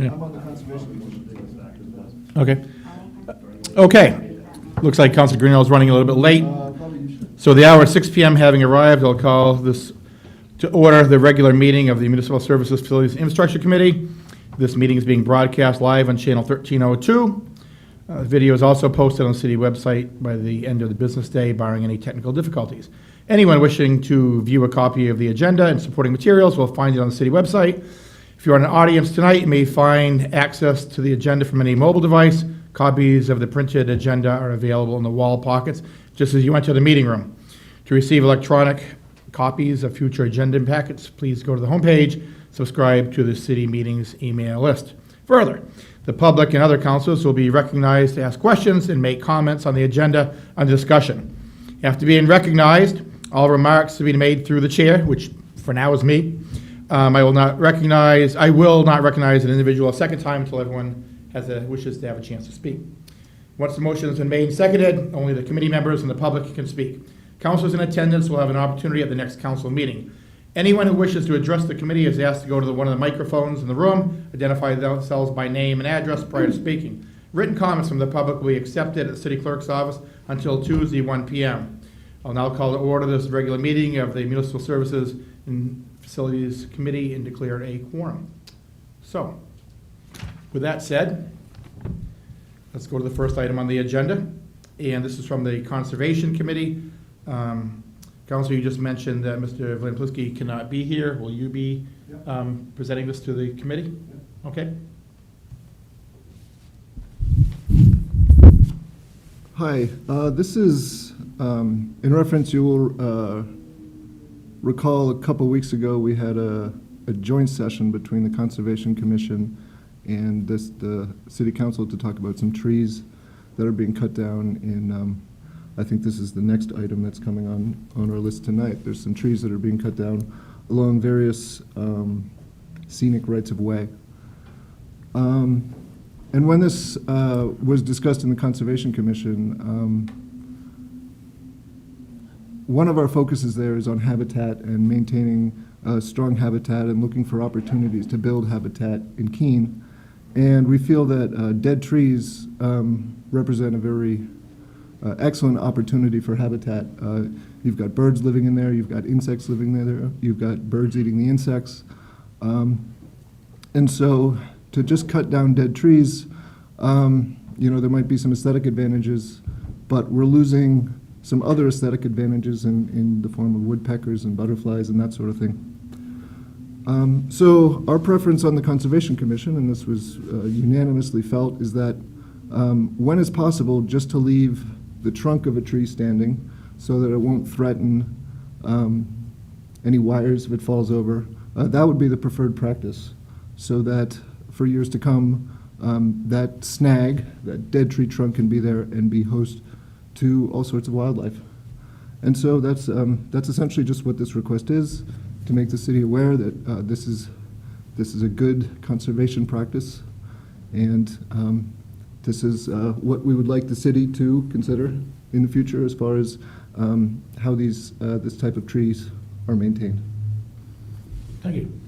Yeah. I'm on the conservation commission. Okay. Okay. Looks like Council Greenwell is running a little bit late. Probably you should. So the hour 6 p.m. having arrived, I'll call this to order the regular meeting of the Municipal Services Facilities Infrastructure Committee. This meeting is being broadcast live on channel 1302. The video is also posted on the city website by the end of the business day, barring any technical difficulties. Anyone wishing to view a copy of the agenda and supporting materials will find it on the city website. If you're in an audience tonight, you may find access to the agenda from any mobile device. Copies of the printed agenda are available in the wall pockets, just as you enter the meeting room. To receive electronic copies of future agenda packets, please go to the homepage, subscribe to the city meetings email list. Further, the public and other councilors will be recognized to ask questions and make comments on the agenda under discussion. After being recognized, all remarks to be made through the chair, which for now is me. I will not recognize an individual a second time until everyone wishes to have a chance to speak. Once the motion has been made and seconded, only the committee members and the public can speak. Councilors in attendance will have an opportunity at the next council meeting. Anyone who wishes to address the committee is asked to go to one of the microphones in the room, identify themselves by name and address prior to speaking. Written comments from the public will be accepted at the city clerk's office until Tuesday, 1 p.m. I'll now call to order this regular meeting of the Municipal Services and Facilities Committee and declare a quorum. So, with that said, let's go to the first item on the agenda, and this is from the Conservation Committee. Councilor, you just mentioned that Mr. Vlanplisky cannot be here. Will you be presenting this to the committee? Okay. Hi, this is in reference, you will recall a couple weeks ago we had a joint session between the Conservation Commission and the City Council to talk about some trees that are being cut down in, I think this is the next item that's coming on our list tonight. There's some trees that are being cut down along various scenic rights of way. And when this was discussed in the Conservation Commission, one of our focuses there is on habitat and maintaining strong habitat and looking for opportunities to build habitat in Keene. And we feel that dead trees represent a very excellent opportunity for habitat. You've got birds living in there, you've got insects living there, you've got birds eating the insects. And so to just cut down dead trees, there might be some aesthetic advantages, but we're losing some other aesthetic advantages in the form of woodpeckers and butterflies and that sort of thing. So our preference on the Conservation Commission, and this was unanimously felt, is that when it's possible, just to leave the trunk of a tree standing so that it won't threaten any wires if it falls over. That would be the preferred practice, so that for years to come, that snag, that dead tree trunk, can be there and be host to all sorts of wildlife. And so that's essentially just what this request is, to make the city aware that this is a good conservation practice, and this is what we would like the city to consider in the future as far as how this type of trees are maintained. Thank you.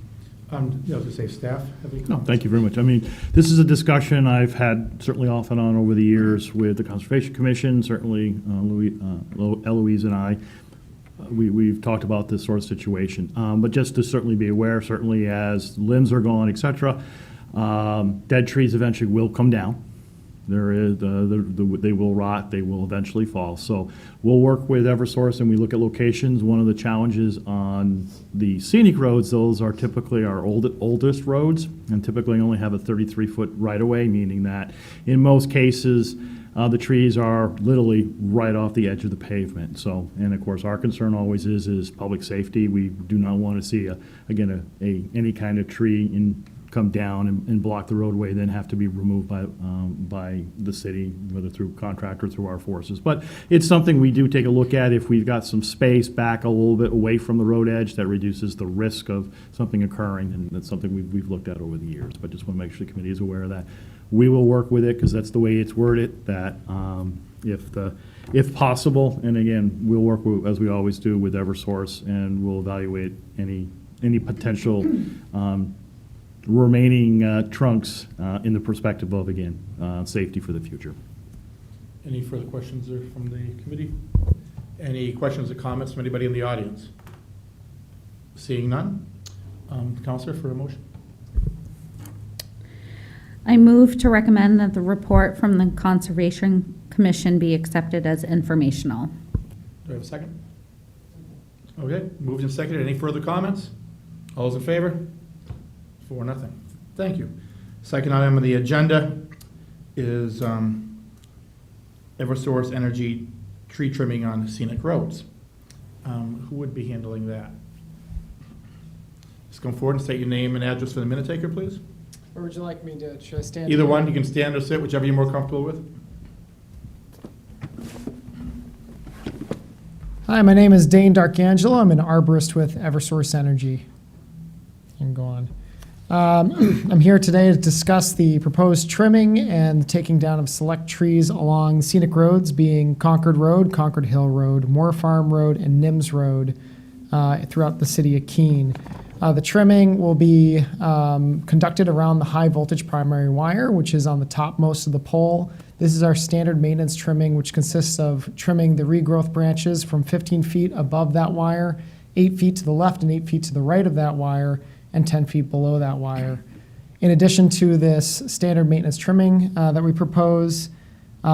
To say staff. No, thank you very much. I mean, this is a discussion I've had certainly off and on over the years with the Conservation Commission. Certainly, Eloise and I, we've talked about this sort of situation. But just to certainly be aware, certainly as limbs are gone, et cetera, dead trees eventually will come down. There is they will rot, they will eventually fall. So we'll work with Eversource and we look at locations. One of the challenges on the scenic roads, those are typically our oldest roads, and typically only have a 33-foot right-of-way, meaning that in most cases the trees are literally right off the edge of the pavement. So, and of course our concern always is public safety. We do not want to see any kind of tree come down and block the roadway, then have to be removed by the city, whether through contract or through our forces. But it's something we do take a look at. If we've got some space back a little bit away from the road edge, that reduces the risk of something occurring, and that's something we've looked at over the years. But just want to make sure the committee is aware of that. We will work with it, because that's the way it's worded, that if possible, and again, we'll work with, as we always do, with Eversource, and we'll evaluate any potential remaining trunks in the perspective of, again, safety for the future. Any further questions there from the committee? Any questions or comments from anybody in the audience? Seeing none, Counselor, for a motion. I move to recommend that the report from the Conservation Commission be accepted as informational. Do I have a second? Okay, moved and seconded. Any further comments? All those in favor? 4-0. Thank you. Second item on the agenda is Eversource Energy tree trimming on scenic roads. Who would be handling that? Just come forward and state your name and address for the minute taker, please. Or would you like me to, should I stand? Either one, you can stand or sit, whichever you're more comfortable with. Hi, my name is Dane Darkangelo. I'm an arborist with Eversource Energy. You can go on. I'm here today to discuss the proposed trimming and the taking down of select trees along scenic roads, being Concord Road, Concord Hill Road, Moore Farm Road, and Nims Road throughout the city of Keene. The trimming will be conducted around the high voltage primary wire, which is on the topmost of the pole. This is our standard maintenance trimming, which consists of trimming the regrowth branches from 15 feet above that wire, 8 feet to the left and 8 feet to the right of that wire, and 10 feet below that wire. In addition to this standard maintenance trimming that we propose,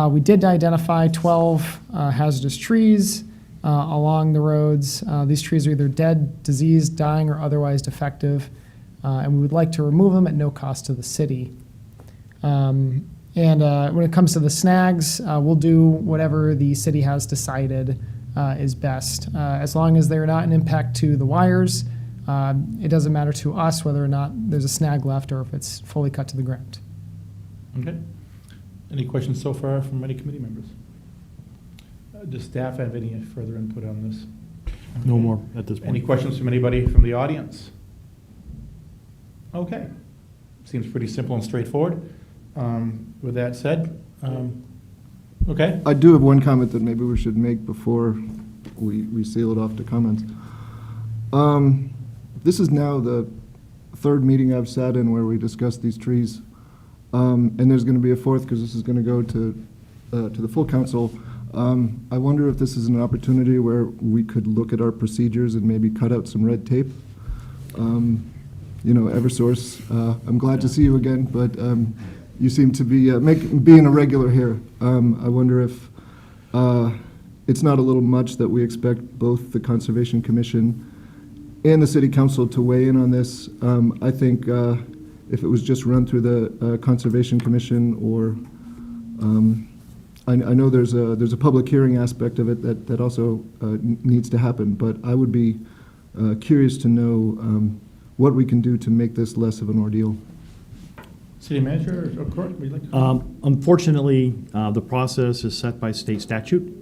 we did identify 12 hazardous trees along the roads. These trees are either dead, diseased, dying, or otherwise defective, and we would like to remove them at no cost to the city. And when it comes to the snags, we'll do whatever the city has decided is best. As long as they're not an impact to the wires, it doesn't matter to us whether or not there's a snag left or if it's fully cut to the ground. Okay. Any questions so far from any committee members? Does staff have any further input on this? No more at this point. Any questions from anybody from the audience? Okay. Seems pretty simple and straightforward. With that said, okay. I do have one comment that maybe we should make before we seal it off to comments. This is now the third meeting I've sat in where we discussed these trees, and there's going to be a fourth because this is going to go to the full council. I wonder if this is an opportunity where we could look at our procedures and maybe cut out some red tape. Eversource, I'm glad to see you again, but you seem to be being a regular here. I wonder if it's not a little much that we expect both the Conservation Commission and the City Council to weigh in on this. I think if it was just run through the Conservation Commission, or I know there's a public hearing aspect of it that also needs to happen, but I would be curious to know what we can do to make this less of an ordeal. City Manager or Court, would you like to? Unfortunately, the process is set by state statute.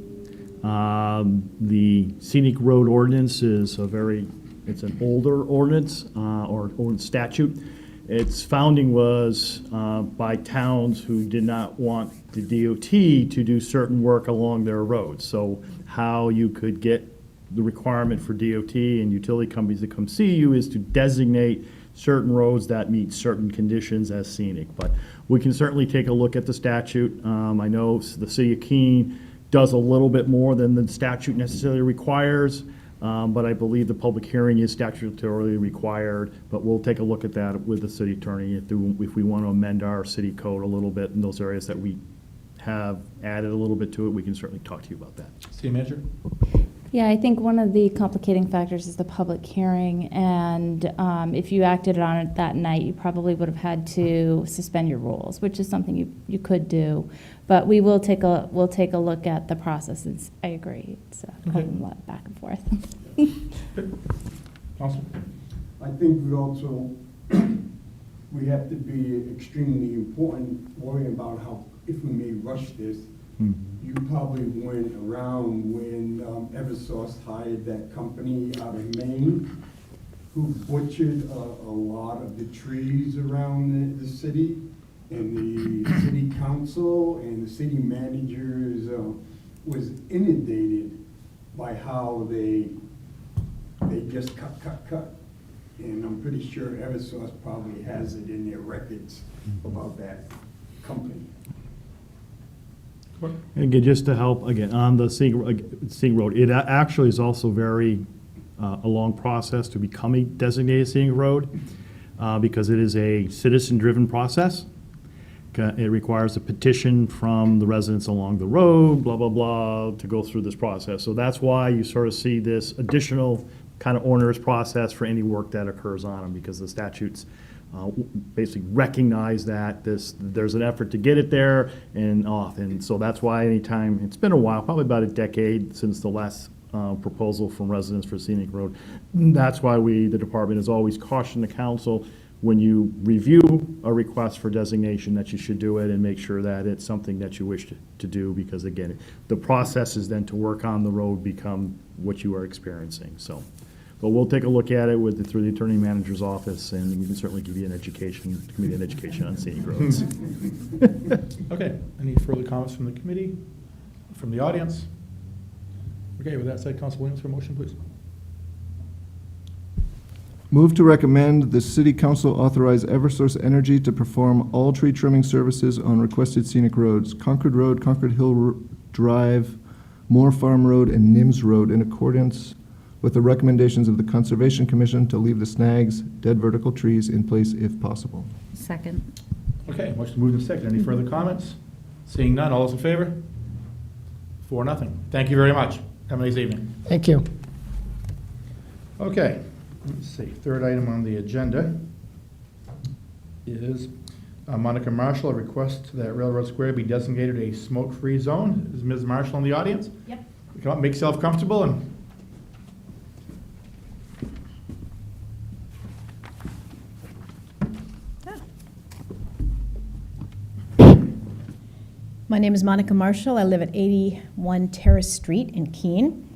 The scenic road ordinance is it's an older ordinance or statute. Its founding was by towns who did not want the DOT to do certain work along their roads. So how you could get the requirement for DOT and utility companies to come see you is to designate certain roads that meet certain conditions as scenic. But we can certainly take a look at the statute. I know the City of Keene does a little bit more than the statute necessarily requires, but I believe the public hearing is statutorily required. But we'll take a look at that with the city attorney if we want to amend our city code a little bit in those areas that we have added a little bit to it. We can certainly talk to you about that. City Manager? Yeah, I think one of the complicating factors is the public hearing, and if you acted on it that night, you probably would have had to suspend your rules, which is something you could do. But we'll take a look at the processes. I agree. It's a lot back and forth. Council? I think we also we have to be extremely important, worrying about how if we may rush this. You probably went around when Eversource hired that company out of Maine who butchered a lot of the trees around the city, and the city council and the city managers was inundated by how they just cut. And I'm pretty sure Eversource probably has it in their records about that company. And again, just to help, again, on the scenic road, it actually is also very a long process to become a designated scenic road because it is a citizen-driven process. It requires a petition from the residents along the road, blah, blah, blah, to go through this process. So that's why you sort of see this additional kind of onerous process for any work that occurs on them, because the statutes basically recognize that there's an effort to get it there and off. And so that's why anytime, it's been a while, probably about a decade since the last proposal from residents for scenic road. That's why the department has always cautioned the council, when you review a request for designation, that you should do it and make sure that it's something that you wish to do, because again, the processes then to work on the road become what you are experiencing, so. But we'll take a look at it through the attorney manager's office, and we can certainly give you an education on scenic roads. Okay, any further comments from the committee, from the audience? Okay, with that said, Council Williams, for a motion, please. Move to recommend the city council authorize Eversource Energy to perform all tree trimming services on requested scenic roads, Concord Road, Concord Hill Drive, Moore Farm Road, and Nims Road, in accordance with the recommendations of the Conservation Commission to leave the snags, dead vertical trees, in place if possible. Second. Okay, motion moved and seconded. Any further comments? Seeing none, all those in favor? 4-0. Thank you very much. Have a nice evening. Thank you. Okay, let's see, third item on the agenda is Monica Marshall, a request that Railroad Square be designated a smoke-free zone. Is Ms. Marshall in the audience? Yep. Come up, make yourself comfortable, and My name is Monica Marshall. I live at 81 Terrace Street in Keene,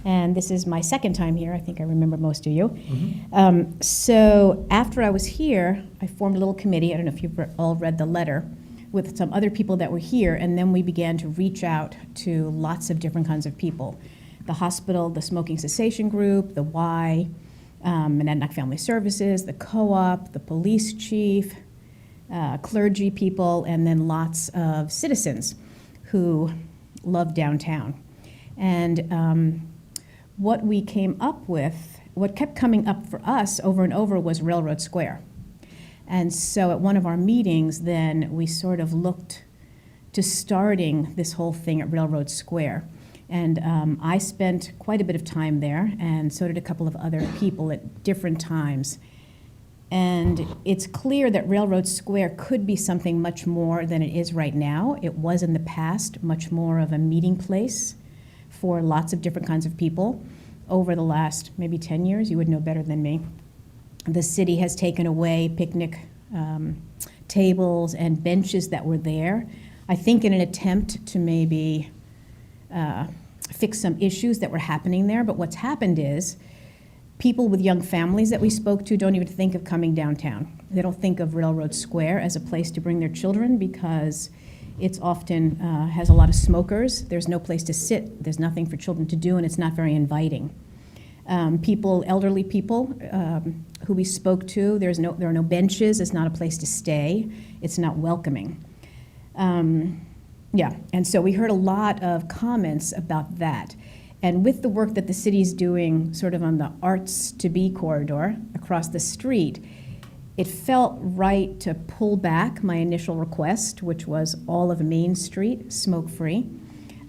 and this is my second time here. I think I remember most of you. So after I was here, I formed a little committee. I don't know if you've all read the letter, with some other people that were here, and then we began to reach out to lots of different kinds of people. The hospital, the smoking cessation group, the Y, Monadnock Family Services, the co-op, the police chief, clergy people, and then lots of citizens who love downtown. And what we came up with, what kept coming up for us over and over, was Railroad Square. And so at one of our meetings, then we sort of looked to starting this whole thing at Railroad Square. And I spent quite a bit of time there, and so did a couple of other people at different times. And it's clear that Railroad Square could be something much more than it is right now. It was in the past much more of a meeting place for lots of different kinds of people. Over the last maybe 10 years, you would know better than me, the city has taken away picnic tables and benches that were there, I think in an attempt to maybe fix some issues that were happening there. But what's happened is, people with young families that we spoke to don't even think of coming downtown. They don't think of Railroad Square as a place to bring their children, because it's often has a lot of smokers. There's no place to sit. There's nothing for children to do, and it's not very inviting. Elderly people who we spoke to, there are no benches. It's not a place to stay. It's not welcoming. And so we heard a lot of comments about that. And with the work that the city's doing sort of on the Arts to Be corridor across the street, it felt right to pull back my initial request, which was all of Main Street smoke-free,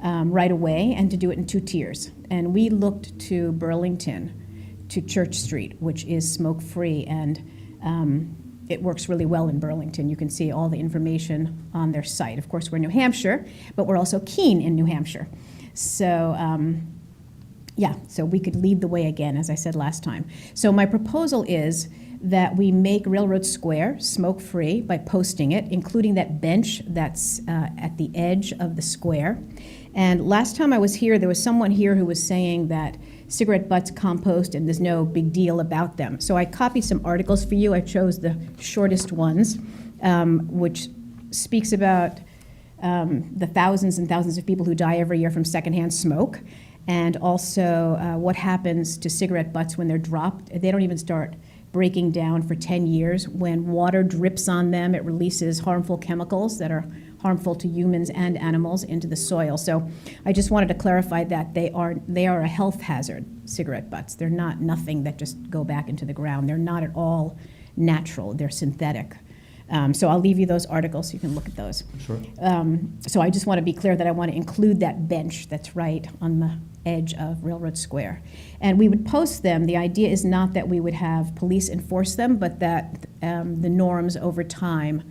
right away, and to do it in 2 tiers. And we looked to Burlington, to Church Street, which is smoke-free, and it works really well in Burlington. You can see all the information on their site. Of course, we're New Hampshire, but we're also Keene in New Hampshire. So, so we could lead the way again, as I said last time. So my proposal is that we make Railroad Square smoke-free by posting it, including that bench that's at the edge of the square. And last time I was here, there was someone here who was saying that cigarette butts compost and there's no big deal about them. So I copied some articles for you. I chose the shortest ones, which speaks about the thousands and thousands of people who die every year from secondhand smoke, and also what happens to cigarette butts when they're dropped. They don't even start breaking down for 10 years. When water drips on them, it releases harmful chemicals that are harmful to humans and animals into the soil. So I just wanted to clarify that they are a health hazard, cigarette butts. They're not nothing that just go back into the ground. They're not at all natural. They're synthetic. So I'll leave you those articles so you can look at those. Sure. So I just want to be clear that I want to include that bench that's right on the edge of Railroad Square. And we would post them. The idea is not that we would have police enforce them, but that the norms over time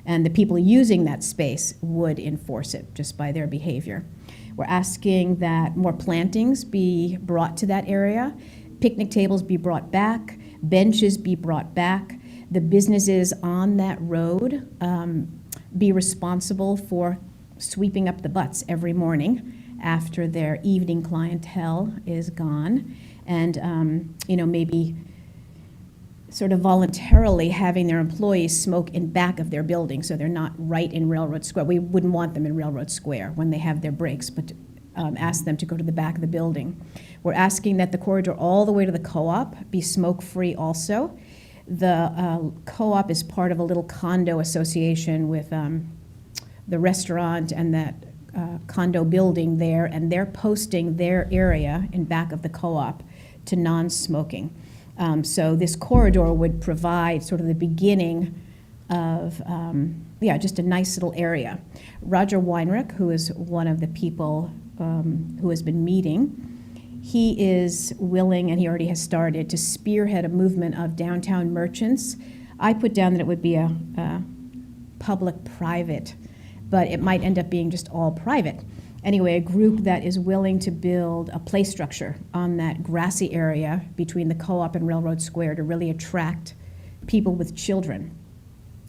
and the people using that space would enforce it just by their behavior. We're asking that more plantings be brought to that area, picnic tables be brought back, benches be brought back, the businesses on that road be responsible for sweeping up the butts every morning after their evening clientele is gone, and maybe sort of voluntarily having their employees smoke in back of their building so they're not right in Railroad Square. We wouldn't want them in Railroad Square when they have their breaks, but ask them to go to the back of the building. We're asking that the corridor all the way to the co-op be smoke-free also. The co-op is part of a little condo association with the restaurant and that condo building there, and they're posting their area in back of the co-op to non-smoking. So this corridor would provide sort of the beginning of, just a nice little area. Roger Weinrich, who is one of the people who has been meeting, he is willing, and he already has started, to spearhead a movement of downtown merchants. I put down that it would be a public-private, but it might end up being just all private. Anyway, a group that is willing to build a play structure on that grassy area between the co-op and Railroad Square to really attract people with children.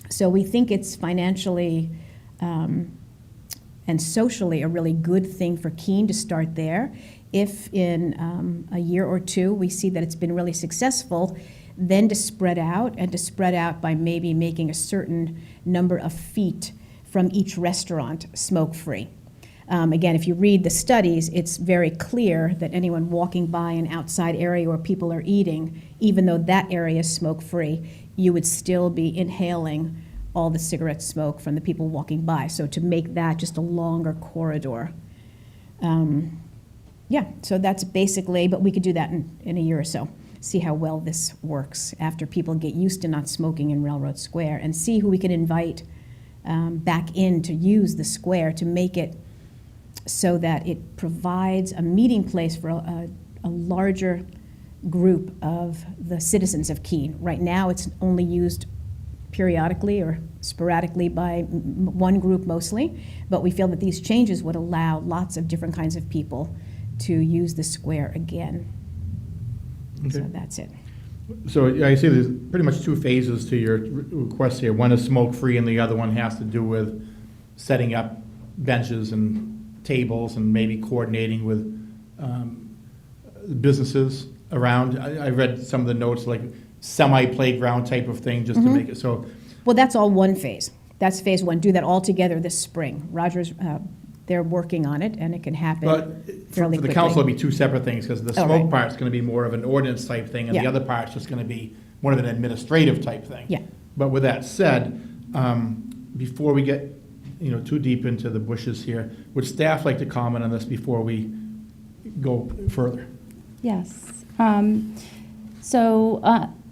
So we think it's financially and socially a really good thing for Keene to start there. If in a year or two we see that it's been really successful, then to spread out by maybe making a certain number of feet from each restaurant smoke-free. Again, if you read the studies, it's very clear that anyone walking by an outside area where people are eating, even though that area is smoke-free, you would still be inhaling all the cigarette smoke from the people walking by. So to make that just a longer corridor. So that's basically, but we could do that in a year or so. See how well this works after people get used to not smoking in Railroad Square, and see who we can invite back in to use the square to make it so that it provides a meeting place for a larger group of the citizens of Keene. Right now, it's only used periodically or sporadically by one group mostly, but we feel that these changes would allow lots of different kinds of people to use the square again. Okay. So that's it. So I see there's pretty much two phases to your request here. One is smoke-free, and the other one has to do with setting up benches and tables and maybe coordinating with businesses around. I read some of the notes, like semi-playground type of thing, just to make it so. Well, that's all one phase. That's phase one. Do that all together this spring. Rogers, they're working on it, and it can happen But fairly for the quickly. council, it'll be two separate things, because the Oh, smoke right. part's going to be more of an ordinance type thing, and the Yeah. other part's just going to be more of an administrative type thing. Yeah. But with that said, before we get too deep into the bushes here, would staff like to comment on this before we go further? Yes.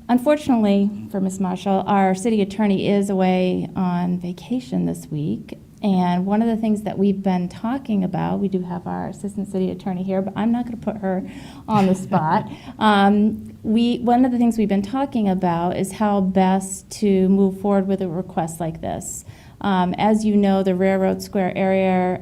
Unfortunately for Ms. Marshall, our city attorney is away on vacation this week. And one of the things that we've been talking about, we do have our assistant city attorney here, but I'm not going to put her on the spot. One of the things we've been talking about is how best to move forward with a request like this. As you know, the Railroad Square area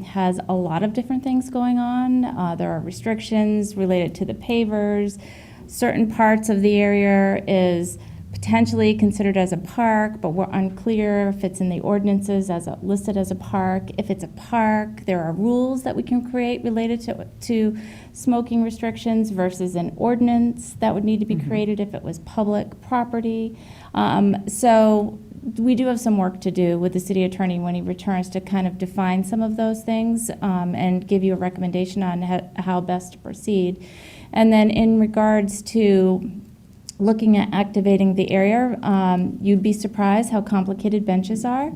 has a lot of different things going on. There are restrictions related to the pavers. Certain parts of the area is potentially considered as a park, but we're unclear if it's in the ordinances listed as a park. If it's a park, there are rules that we can create related to smoking restrictions versus an ordinance that would need to be created if it was public property. So we do have some work to do with the city attorney when he returns to kind of define some of those things and give you a recommendation on how best to proceed. And then in regards to looking at activating the area. You'd be surprised how complicated benches are,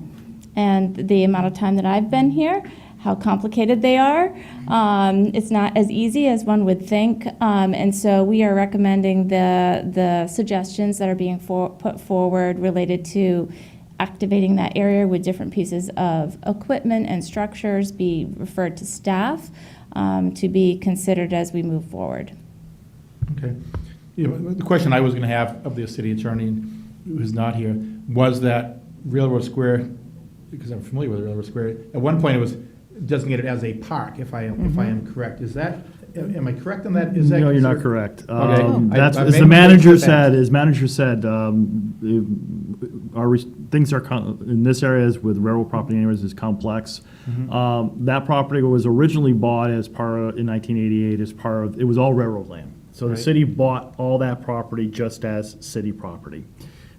and the amount of time that I've been here, how complicated they are. It's not as easy as one would think, and so we are recommending the suggestions that are being put forward related to activating that area with different pieces of equipment and structures be referred to staff to be considered as we move forward. Okay. You know, the question I was going to have of the city attorney, who's not here, was that Railroad Square, because I'm familiar with Railroad Square, at one point it was designated as a park, if I am correct. Is that, am I correct on that? Is that No, you're not considered- correct. Okay. That's, I as made the a manager mistake said, things are, in this area is with railroad property anyways is complex. That property was originally bought as part of, in 1988, as part of, it was all railroad land. So the Right. city bought all that property just as city property.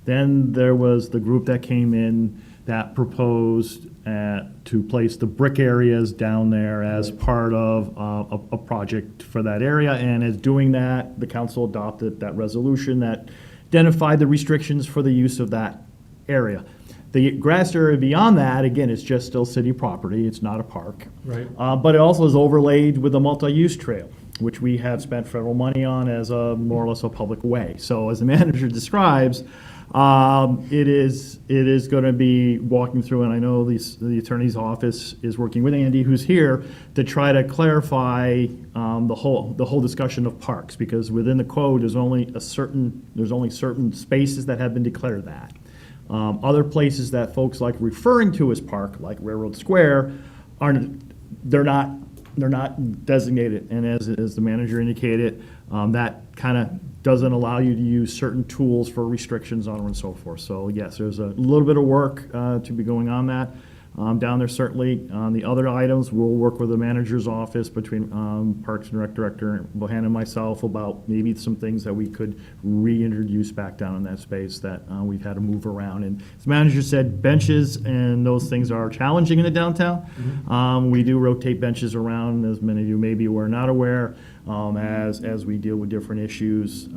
Then there was the group that came in that proposed to place the brick areas down there as part of a project for that area. And as doing that, the council adopted that resolution that identified the restrictions for the use of that area. The grass area beyond that, again, is just still city property. It's not a park. Right. But it also is overlaid with a multi-use trail, which we have spent federal money on as a more or less a public way. So as the manager describes, it is going to be walking through, and I know the attorney's office is working with Andy, who's here, to try to clarify the whole discussion of parks, because within the code, there's only certain spaces that have been declared that. Other places that folks like referring to as park, like Railroad Square, they're not designated. And as the manager indicated, that kind of doesn't allow you to use certain tools for restrictions on and so forth. So yes, there's a little bit of work to be going on that. Down there certainly. On the other items, we'll work with the manager's office between Parks and Rec Director Bohan and myself about maybe some things that we could reintroduce back down in that space that we've had to move around. And as the manager said, benches and those things are challenging in the downtown. We do rotate benches around, as many of you maybe were not aware, as we deal with different issues,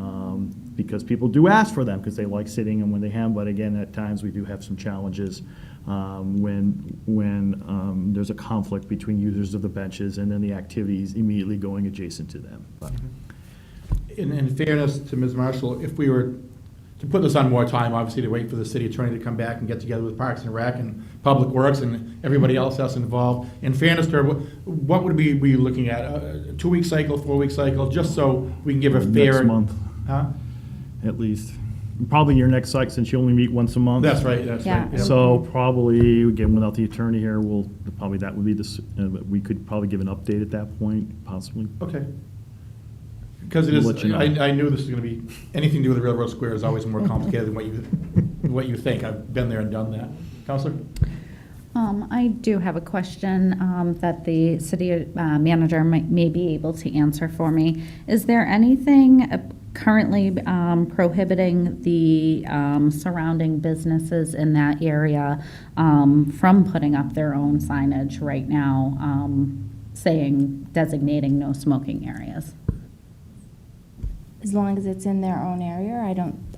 because people do ask for them because they like sitting and when they have, but again, at times we do have some challenges when there's a conflict between users of the benches and then the activities immediately going adjacent to them. But In fairness to Ms. Marshall, if we were to put this on more time, obviously to wait for the city attorney to come back and get together with Parks and Rec and Public Works and everybody else that's involved, in fairness to her, what would we be looking at? A 2-week cycle, 4-week cycle, just so we can give a fair... Next month, Huh? at least. Probably your next cycle, since you only meet once a month. That's right, that's Yeah. right. Yep. So probably, again, without the attorney here, that would be we could probably give an update at that point, possibly. Okay. Because it We'll is, let you know. I knew this was going to be, anything to do with the Railroad Square is always more complicated than what you think. I've been there and done that. Counselor? I do have a question that the city manager may be able to answer for me. Is there anything currently prohibiting the surrounding businesses in that area from putting up their own signage right now, designating no smoking areas? As long as it's in their own area,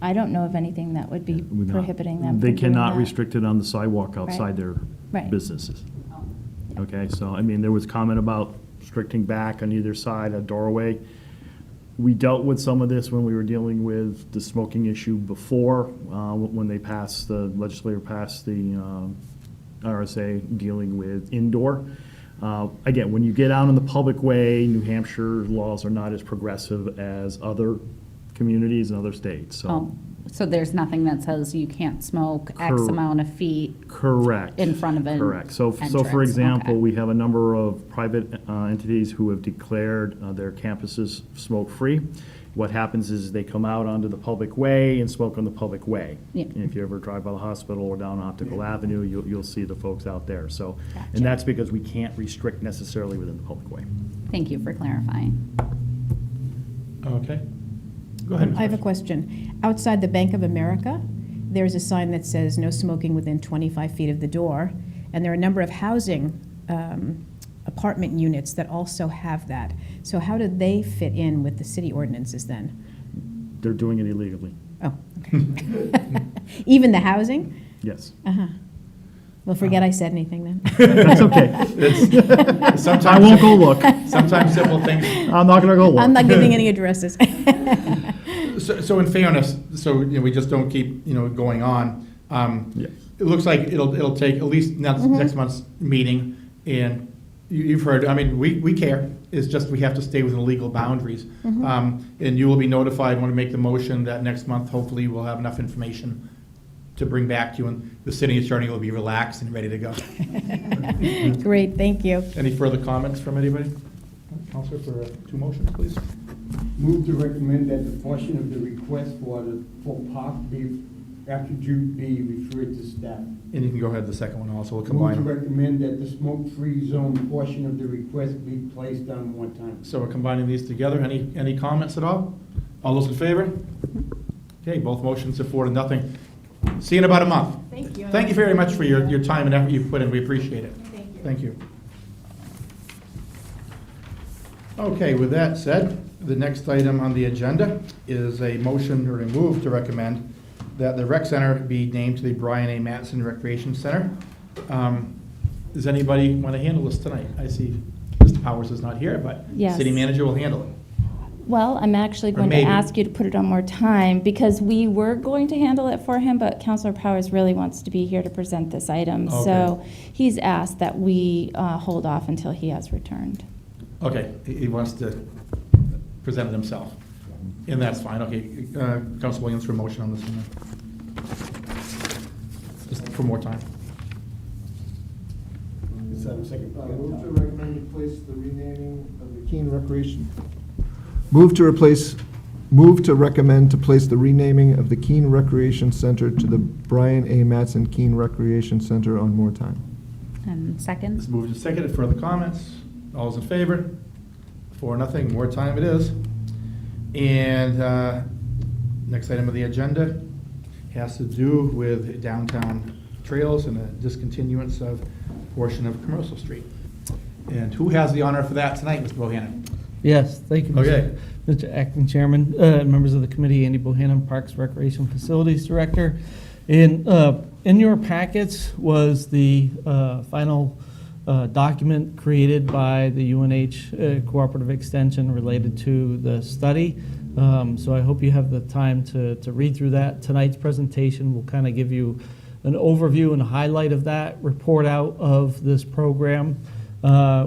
I don't know of anything that would be Would not- prohibiting them They from doing cannot that. restrict it on the sidewalk outside their Right. businesses. Okay, so, I mean, there was comment about restricting back on either side, a doorway. We dealt with some of this when we were dealing with the smoking issue before, when they passed, the legislature passed the RSA dealing with indoor. Again, when you get out in the public way, New Hampshire laws are not as progressive as other communities and other states, so. Oh, so there's nothing that says you can't smoke X Cor- amount of feet Correct. in front of an Correct. So for entrance, example, okay. we have a number of private entities who have declared their campuses smoke-free. What happens is they come out onto the public way and smoke on the public way. Yeah. And if you ever drive by the hospital or down Optical Avenue, you'll see the folks out there. So, Gotcha. and that's because we can't restrict necessarily within the public way. Thank you for clarifying. Okay. Go ahead. Ms. I have a Marshall. question. Outside the Bank of America, there's a sign that says no smoking within 25 feet of the door, and there are a number of housing apartment units that also have that. So how do they fit in with the city ordinances then? they're doing it illegally. Oh, okay. Even the housing? Yes. Uh-huh. Well, forget I said anything then. That's okay. I Sometimes, won't go look. sometimes simple things. I'm not gonna go look. I'm not giving any addresses. So in fairness, so we just don't keep, going on. Yeah. It looks like it'll take at least next month's meeting, and you've heard, we care. It's just we have to stay within legal boundaries. And you will be notified when we make the motion that next month, hopefully, we'll have enough information to bring back to you, and the city attorney will be relaxed and ready to go. Great, thank you. Any further comments from anybody? Counselor, for two motions, please. Move to recommend that the portion of the request for park attribute be referred to staff. And you can go ahead the second one also, we'll Move combine to them. recommend that the smoke-free zone portion of the request be placed on one time. So we're combining these together. Any comments at all? All those in favor? Okay, both motions are 4-0. See you in about a month. Thank you. Thank you very much for your time and effort you've put in. We appreciate it. Thank you. Okay, with that said, the next item on the agenda is a motion or a move to recommend that the rec center be named to the Brian A. Mattson Recreation Center. Does anybody want to handle this tonight? I see Mr. Powers is not here, but Yes. city manager will handle it. Well, I'm actually Or going to maybe. ask you to put it on more time, because we were going to handle it for him, but Counselor Powers really wants to be here to present this item. So he's asked that we hold off until he has returned. Okay, he wants to present it himself, and that's fine. Okay, Council Williams for motion on this one. Just for more time. Second. Move to recommend to place the renaming of the Keene Recreation. Move to recommend to place the renaming of the Keene Recreation Center to the Brian A. Mattson Keene Recreation Center on more time. And second? This moved and seconded. Further comments? All those in favor? 4-0. More time it is. And next item of the agenda has to do with downtown trails and the discontinuance of a portion of Commercial Street. And who has the honor for that tonight, Mr. Bohannon? Yes, thank you, Okay. Mr. Acting Chairman, members of the committee, Andy Bohannon, Parks Recreation Facilities Director. In your packets was the final document created by the UNH Cooperative Extension related to the study. So I hope you have the time to read through that. Tonight's presentation will kind of give you an overview and a highlight of that, report out of this program.